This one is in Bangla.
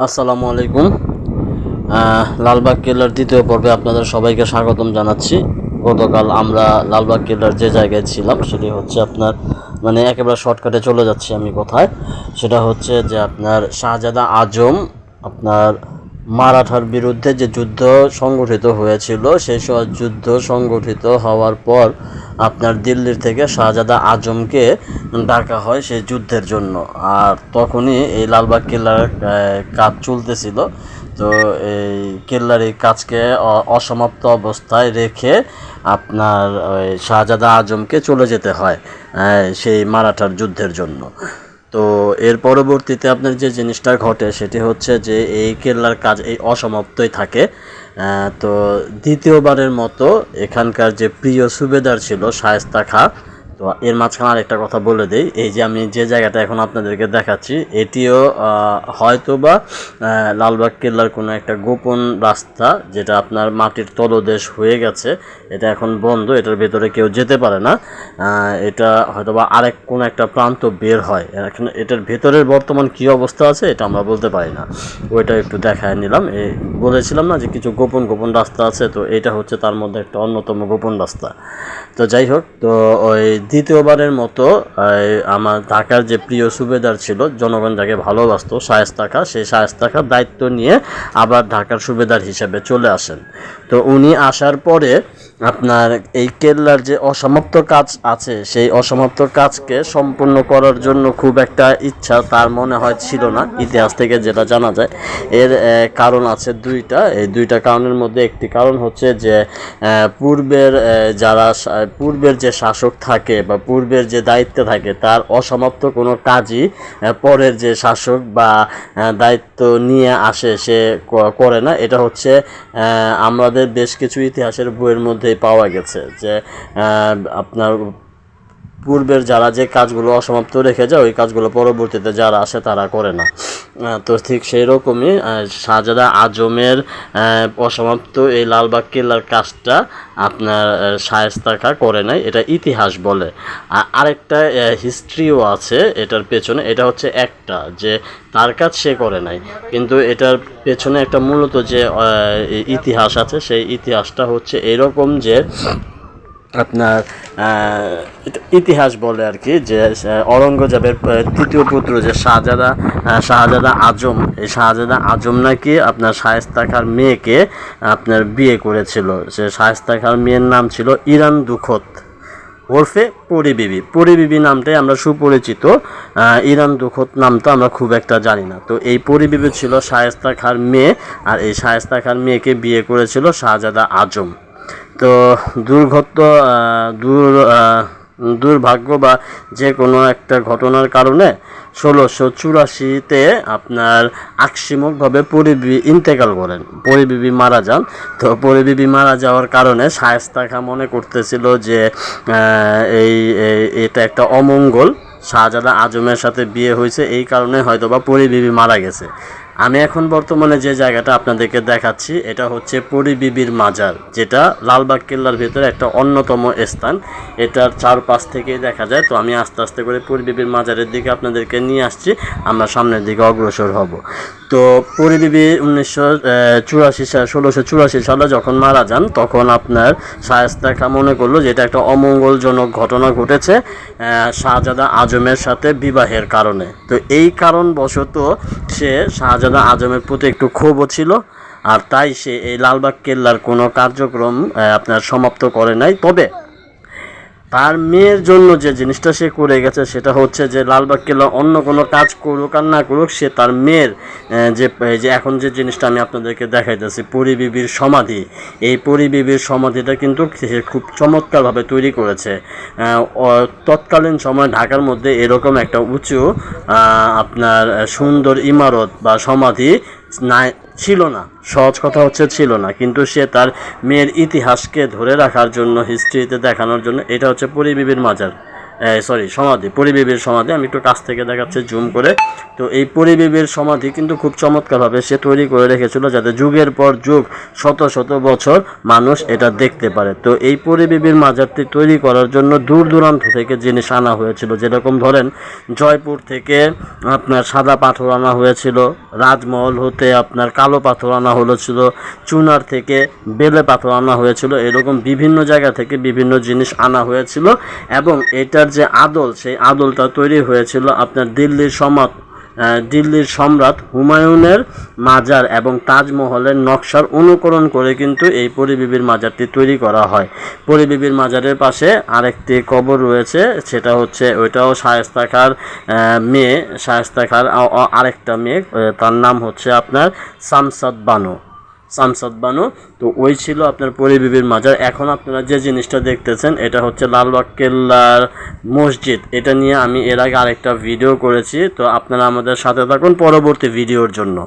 আসসালামু আলাইকুম। লালবাগ কেল্লার দ্বিতীয় পর্বে আপনাদের সবাইকে স্বাগতম জানাচ্ছি। গতকাল আমরা লালবাগ কেল্লার যে জায়গায় ছিলাম সেটি হচ্ছে আপনার একেবারে শর্টকাটে চলে যাচ্ছি আমি কোথায়। সেটা হচ্ছে যে আপনার শাহজাদা আজম আপনার মারাঠার বিরুদ্ধে যে যুদ্ধ সংগঠিত হয়েছিল, সেই সব যুদ্ধ সংগঠিত হওয়ার পর আপনার দিল্লির থেকে শাহজাদা আজমকে ডাকা হয় সেই যুদ্ধের জন্য। আর তখনই এই লালবাগ কেল্লার কাজ চলতেছিল। তো এই কেল্লার এই কাজকে অসমাপ্ত অবস্থায় রেখে আপনার ওই শাহজাদা আজমকে চলে যেতে হয় সেই মারাঠার যুদ্ধের জন্য। তো এর পরবর্তীতে আপনার যে জিনিসটা ঘটে সেটি হচ্ছে যে এই কেল্লার কাজ এই অসমাপ্তই থাকে। তো দ্বিতীয়বারের মতো এখানকার যে প্রিয় সুবেদার ছিল শায়েস্তা খাঁ। তো এর মাঝখানে আরেকটা কথা বলে দেই, এই যে আমি যে জায়গাটা এখন আপনাদেরকে দেখাচ্ছি এটিও হয়তোবা লালবাগ কেল্লার কোনো একটা গোপন রাস্তা, যেটা আপনার মাটির তলদেশ হয়ে গেছে। এটা এখন বন্ধ, এটার ভেতরে কেউ যেতে পারে না। এটা হয়তোবা আরেক কোনো একটা প্রান্ত বের হয়। এখন এটার ভেতরের বর্তমান কী অবস্থা আছে এটা আমরা বলতে পারি না, ওইটা একটু দেখায় নিলাম। এই বলেছিলাম না যে কিছু গোপন গোপন রাস্তা আছে, তো এটা হচ্ছে তার মধ্যে একটা অন্যতম গোপন রাস্তা। তো যাই হোক, তো ওই দ্বিতীয়বারের মতো আমার ঢাকার যে প্রিয় সুবেদার ছিল, জনগণ যাকে ভালোবাসতো, শায়েস্তা খাঁ, সেই শায়েস্তা খাঁ দায়িত্ব নিয়ে আবার ঢাকার সুবেদার হিসেবে চলে আসেন। তো উনি আসার পরে আপনার এই কেল্লার যে অসমাপ্ত কাজ আছে সেই অসমাপ্ত কাজকে সম্পূর্ণ করার জন্য খুব একটা ইচ্ছা তার মনে হয় ছিল না, ইতিহাস থেকে যেটা জানা যায়। এর কারণ আছে দুইটা। এই দুইটা কারণের মধ্যে একটি কারণ হচ্ছে যে পূর্বের যে শাসক থাকে বা পূর্বের যে দায়িত্বে থাকে তার অসমাপ্ত কোনো কাজই পরের যে শাসক বা দায়িত্ব নিয়ে আসে সে করে না। এটা হচ্ছে আমাদের বেশ কিছু ইতিহাসের বইয়ের মধ্যেই পাওয়া গেছে যে আপনার পূর্বের যারা যে কাজগুলো অসমাপ্ত রেখে যায় ওই কাজগুলো পরবর্তীতে যারা আসে তারা করে না। তো ঠিক সেই রকমই শাহজাদা আজমের অসমাপ্ত এই লালবাগ কেল্লার কাজটা আপনার শায়েস্তা খাঁ করে নাই, এটা ইতিহাস বলে। আরেকটা হিস্ট্রিও আছে এটার পেছনে, এটা হচ্ছে একটা যে তার কাজ সে করে নাই, কিন্তু এটার পেছনে একটা মূলত যে ইতিহাস আছে সেই ইতিহাসটা হচ্ছে এরকম যে আপনার ইতিহাস বলে আর কি যে অরঙ্গজেবের তৃতীয় পুত্র যে শাহজাদা আজম, এই শাহজাদা আজম নাকি আপনার শায়েস্তা খাঁর মেয়েকে আপনার বিয়ে করেছিল। সে শায়েস্তা খাঁর মেয়ের নাম ছিল ইরান দুখত ওরফে পরি বিবি। পরি বিবি নামটাই আমরা সুপরিচিত, ইরান দুখত নাম তো আমরা খুব একটা জানি না। তো এই পরি বিবি ছিল শায়েস্তা খাঁর মেয়ে, আর এই শায়েস্তা খাঁর মেয়েকে বিয়ে করেছিল শাহজাদা আজম। তো দুর্ভাগ্য বা যে কোনো একটা ঘটনার কারণে 1684-তে আপনার আকস্মিকভাবে পরিবিবি ইন্তেকাল করেন, পরিবিবি মারা যান। তো পরিবিবি মারা যাওয়ার কারণে শায়েস্তা খাঁ মনে করতেছিল যে এটা একটা অমঙ্গল, শাহজাদা আজমের সাথে বিয়ে হয়েছে, এই কারণে হয়তোবা পরিবিবি মারা গেছে। আমি এখন বর্তমানে যে জায়গাটা আপনাদেরকে দেখাচ্ছি এটা হচ্ছে পরি বিবির মাজার, যেটা লালবাগ কেল্লার ভিতরে একটা অন্যতম স্থান। এটার চারপাশ থেকেই দেখা যায়। তো আমি আস্তে আস্তে করে পরি বিবির মাজারের দিকে আপনাদেরকে নিয়ে আসছি, আমরা সামনের দিকে অগ্রসর হব। তো পরি বিবি 1684 সালে যখন মারা যান তখন আপনার শায়েস্তা খাঁ মনে করলো যে এটা একটা অমঙ্গলজনক ঘটনা ঘটেছে শাহজাদা আজমের সাথে বিবাহের কারণে। তো এই কারণবশত সে শাহজাদা আজমের প্রতি একটু ক্ষোভও ছিল, আর তাই সে এই লালবাগ কেল্লার কোনো কার্যক্রম আপনার সমাপ্ত করে নাই। তবে তার মেয়ের জন্য যে জিনিসটা সে করে গেছে সেটা হচ্ছে যে লালবাগ কেল্লা অন্য কোনো কাজ করুক আর না করুক, সে তার মেয়ের যে এখন যে জিনিসটা আমি আপনাদেরকে দেখাইতেছি পরি বিবির সমাধি, এই পরি বিবির সমাধিটা কিন্তু সে খুব চমৎকারভাবে তৈরি করেছে। তৎকালীন সময় ঢাকার মধ্যে এরকম একটা উঁচু আপনার সুন্দর ইমারত বা সমাধি ছিল না, সহজ কথা হচ্ছে ছিল না। কিন্তু সে তার মেয়ের ইতিহাসকে ধরে রাখার জন্য, হিস্ট্রিতে দেখানোর জন্য, এটা হচ্ছে পরি বিবির মাজার। সমাধি, পরী বিবির সমাধি। আমি একটু কাছ থেকে দেখাচ্ছি জুম করে। তো এই পরী বিবির সমাধি কিন্তু খুব চমৎকারভাবে সে তৈরি করে রেখেছিল, যাতে যুগের পর যুগ, শত শত বছর মানুষ এটা দেখতে পারে। তো এই পরী বিবির মাজারটি তৈরি করার জন্য দূর দূরান্ত থেকে জিনিস আনা হয়েছিল, যেরকম ধরেন জয়পুর থেকে আপনার সাদা পাথর আনা হয়েছিল, রাজমহল হতে আপনার কালো পাথর আনা হয়েছিল, চুনার থেকে বেলে পাথর আনা হয়েছিল, এরকম বিভিন্ন জায়গা থেকে বিভিন্ন জিনিস আনা হয়েছিল। এবং এটার যে আদল, সেই আদলটা তৈরি হয়েছিল আপনার দিল্লির সম্রাট হুমায়ুনের মাজার এবং তাজমহলের নকশার অনুকরণ করে কিন্তু এই পরী বিবির মাজারটি তৈরি করা হয়। পরী বিবির মাজারের পাশে আরেকটি কবর রয়েছে, সেটা হচ্ছে ওইটাও শায়েস্তা খাঁর মেয়ে, শায়েস্তা খাঁর আরেকটা মেয়ে, তার নাম হচ্ছে আপনার শামসাদ বানু। তো ওই ছিল আপনার পরী বিবির মাজার। এখন আপনারা যে জিনিসটা দেখতেছেন এটা হচ্ছে লালবাগ কেল্লার মসজিদ। এটা নিয়ে আমি এর আগে আরেকটা ভিডিও করেছি, তো আপনারা আমাদের সাথে থাকুন পরবর্তী ভিডিওর জন্য।